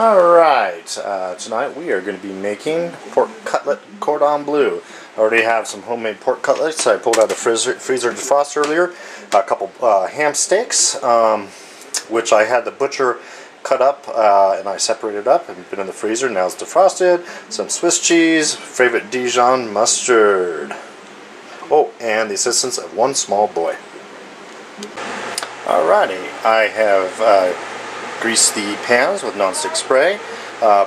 Alright, tonight we are going to be making pork cutlet cordon bleu. I already have some homemade pork cutlets I pulled out of the freezer to defrost earlier. A couple ham steaks, which I had the butcher cut up and I separated up and put in the freezer. Now it's defrosted. Some Swiss cheese, favorite Dijon mustard. Oh, and the assistance of one small boy. Alrighty, I have grease the pans with nonstick spray,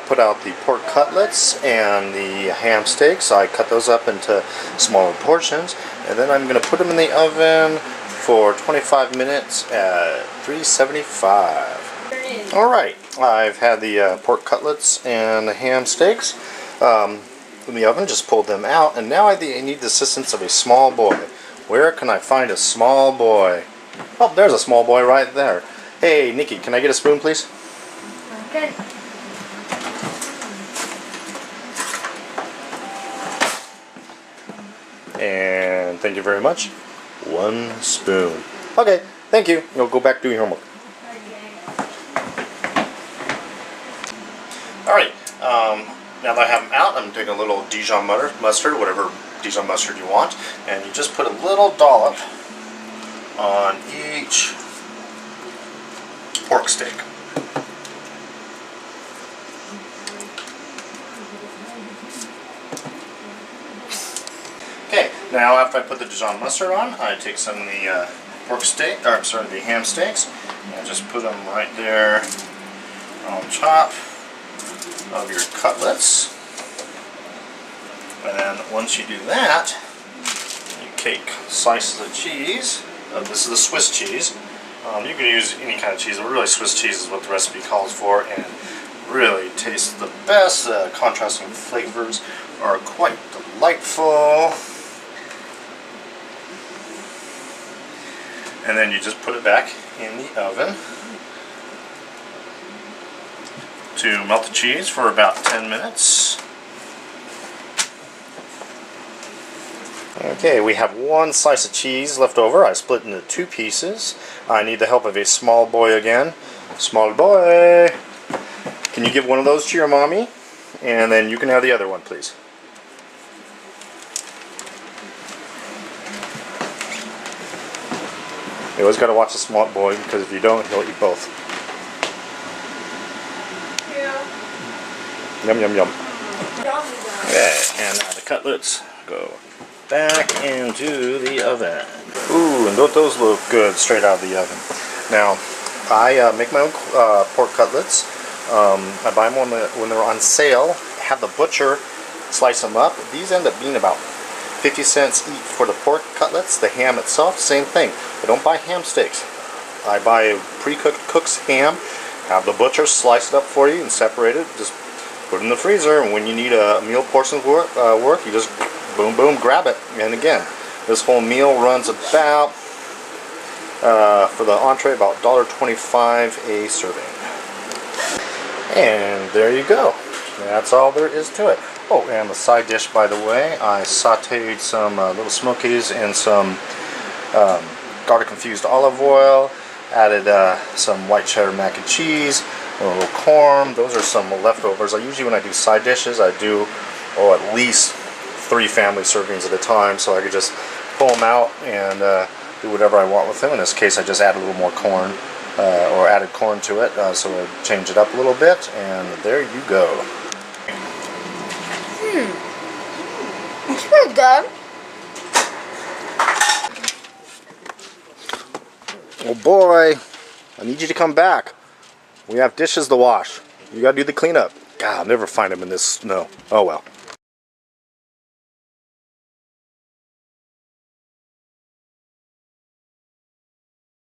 put out the pork cutlets and the ham steaks. I cut those up into smaller portions, and then I'm going to put them in the oven for 25 minutes at 375. Alright, I've had the pork cutlets and the ham steaks in the oven, just pulled them out, and now I need the assistance of a small boy. Where can I find a small boy? Oh, there's a small boy right there. Hey, Nikki, can I get a spoon, please? Okay. And thank you very much. 1 spoon. Okay, thank you. You'll go back doing homework. Alright, now that I have them out, I'm taking a little Dijon mustard, whatever Dijon mustard you want, and you just put a little dollop on each pork steak. Okay, now after I put the Dijon mustard on, I take some of the the ham steaks, and just put them right there on top of your cutlets. And then once you do that, you take slices of cheese. This is the Swiss cheese. You can use any kind of cheese, but really Swiss cheese is what the recipe calls for, and really tastes the best. Contrasting flavors are quite delightful. And then you just put it back in the oven to melt the cheese for about 10 minutes. Okay, we have 1 slice of cheese left over. I split into 2 pieces. I need the help of a small boy again. Small boy! Can you give one of those to your mommy? And then you can have the other one, please. You always got to watch the small boy, because if you don't, he'll eat both. Yeah. Yum, yum, yum. Okay, and now the cutlets go back into the oven. Ooh, and don't those look good straight out of the oven. Now, I make my own pork cutlets. I buy them when they're on sale. Have the butcher slice them up. These end up being about 50 cents each for the pork cutlets. The ham itself, same thing. I don't buy ham steaks. I buy a pre-cooked ham. Have the butcher slice it up for you and separate it. Just put it in the freezer, and when you need a meal portion worth, you just boom, boom, grab it. And again, this whole meal runs about, for the entree, about $1.25 a serving. And there you go. That's all there is to it. Oh, and the side dish, by the way, I sauteed some little smokies in some garlic infused olive oil, added some white cheddar mac and cheese, a little corn. Those are some leftovers. Usually when I do side dishes, I do at least 3 family servings at a time, so I could just pull them out and do whatever I want with them. In this case, I just add a little more corn, or added corn to it, so I change it up a little bit, and there you go. It's pretty good. Oh boy, I need you to come back. We have dishes to wash. You gotta do the cleanup. God, I'll never find them in this snow. Oh well.